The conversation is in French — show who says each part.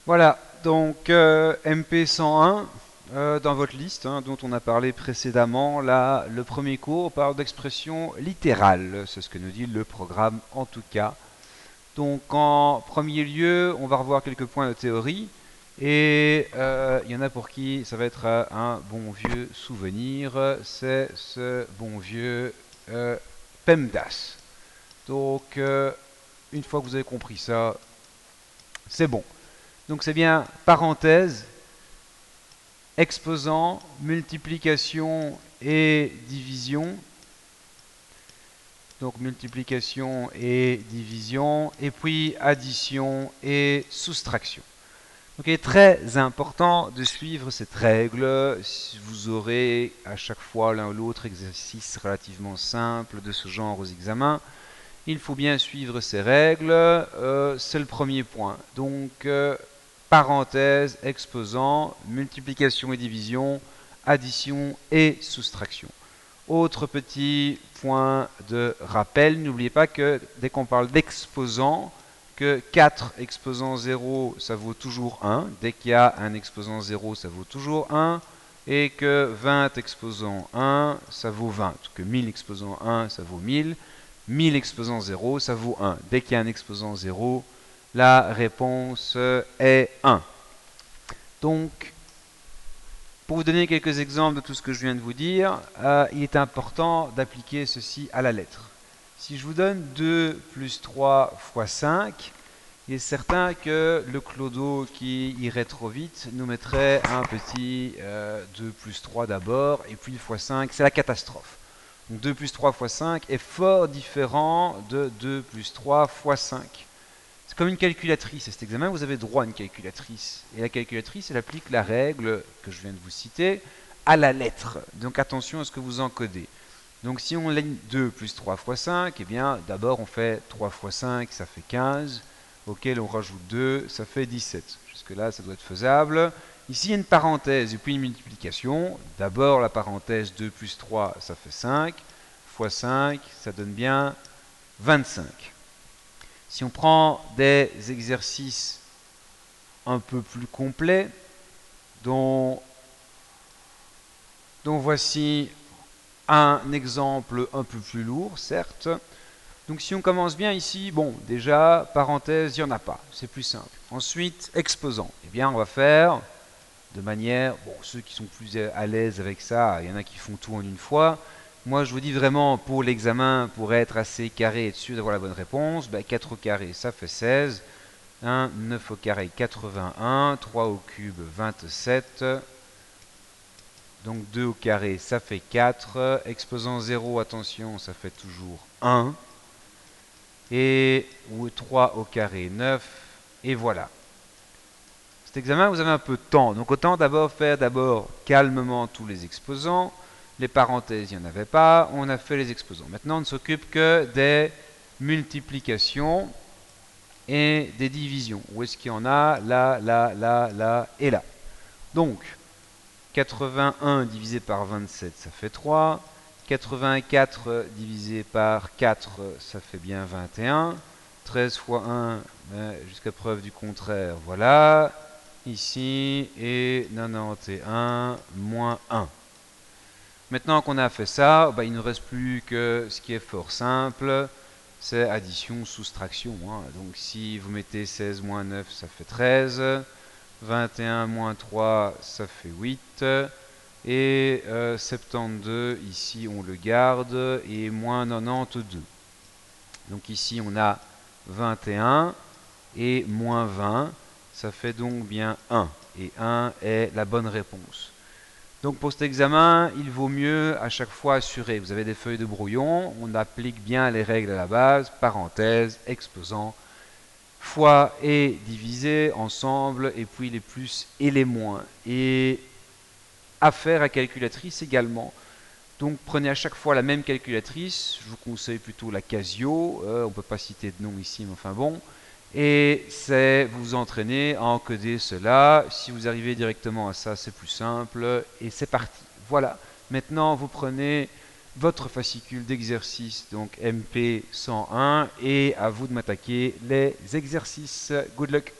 Speaker 1: Voilà, donc MP101 dans votre liste dont on a parlé précédemment. Là, le premier cours parle d'expression littérale, c'est ce que nous dit le programme en tout cas. Donc en premier lieu, on va revoir quelques points de théorie et il y en a pour qui ça va être un bon vieux souvenir, c'est ce bon vieux PEMDAS. Donc une fois que vous avez compris ça, c'est bon. Donc c'est bien parenthèse, exposant, multiplication et division. Donc multiplication et division, et puis addition et soustraction. Donc il est très important de suivre cette règle. Vous aurez à chaque fois l'un ou l'autre exercice relativement simple de ce genre aux examens. Il faut bien suivre ces règles. C'est le premier point. Donc parenthèse, exposant, multiplication et division, addition et soustraction. Autre petit point de rappel, n'oubliez pas que dès qu'on parle d'exposant, que 4 exposant 0, ça vaut toujours 1. Dès qu'il y a un exposant 0, ça vaut toujours 1. Et que 20 exposant 1, ça vaut 20. Que 1000 exposant 1, ça vaut 1000. 1000 exposant 0, ça vaut 1. Dès qu'il y a un exposant 0, la réponse est 1. Donc, pour vous donner quelques exemples de tout ce que je viens de vous dire, il est important d'appliquer ceci à la lettre. Si je vous donne 2 plus 3 fois 5, il est certain que le clodo qui irait trop vite nous mettrait un petit 2 plus 3 d'abord, et puis fois 5, c'est la catastrophe. Donc 2 plus 3 fois 5 est fort différent de 2 plus 3 fois 5. C'est comme une calculatrice. À cet examen, vous avez droit à une calculatrice. Et la calculatrice, elle applique la règle que je viens de vous citer à la lettre. Donc attention à ce que vous encodez. Donc si on ligne 2 plus 3 fois 5, eh bien d'abord on fait 3 fois 5, ça fait 15, auquel on rajoute 2, ça fait 17. Jusque-là, ça doit être faisable. Ici, il y a une parenthèse et puis une multiplication. D'abord la parenthèse 2 plus 3, ça fait 5, fois 5, ça donne bien 25. Si on prend des exercices un peu plus complets, dont voici un exemple un peu plus lourd, certes. Donc si on commence bien ici, bon, déjà, parenthèse, il n'y en a pas, c'est plus simple. Ensuite, exposant. Eh bien, on va faire de manière, bon, ceux qui sont plus à l'aise avec ça, il y en a qui font tout en une fois. Moi, je vous dis vraiment, pour l'examen, pour être assez carré et être sûr d'avoir la bonne réponse, 4 au carré, ça fait 16. 1, 9 au carré, 81. 3 au cube, 27. Donc 2 au carré, ça fait 4. Exposant 0, attention, ça fait toujours 1. Et 3 au carré, 9. Et voilà. Cet examen, vous avez un peu de temps. Donc autant d'abord faire calmement tous les exposants. Les parenthèses, il n'y en avait pas. On a fait les exposants. Maintenant, on ne s'occupe que des multiplications et des divisions. Où est-ce qu'il y en a? Là, là, là, là et là. Donc, 81 divisé par 27, ça fait 3. 84 divisé par 4, ça fait bien 21. 13 fois 1, jusqu'à preuve du contraire, voilà. Ici, et 91 moins 1. Maintenant qu'on a fait ça, il ne nous reste plus que ce qui est fort simple, c'est addition, soustraction. Donc si vous mettez 16 moins 9, ça fait 13. 21 moins 3, ça fait 8. Et 72, ici on le garde, et moins 92. Donc ici on a 21 et moins 20, ça fait donc bien 1. Et 1 est la bonne réponse. Donc pour cet examen, il vaut mieux à chaque fois assurer. Vous avez des feuilles de brouillon, on applique bien les règles à la base, parenthèse, exposant, fois et divisé ensemble, et puis les plus et les moins. Et affaire à calculatrice également. Donc prenez à chaque fois la même calculatrice, je vous conseille plutôt la Casio, on ne peut pas citer de nom ici, mais enfin bon. Et c'est vous entraîner à encoder cela. Si vous arrivez directement à ça, c'est plus simple. Et c'est parti. Voilà. Maintenant, vous prenez votre fascicule d'exercice, donc MP 101, et à vous de m'attaquer les exercices. Good luck!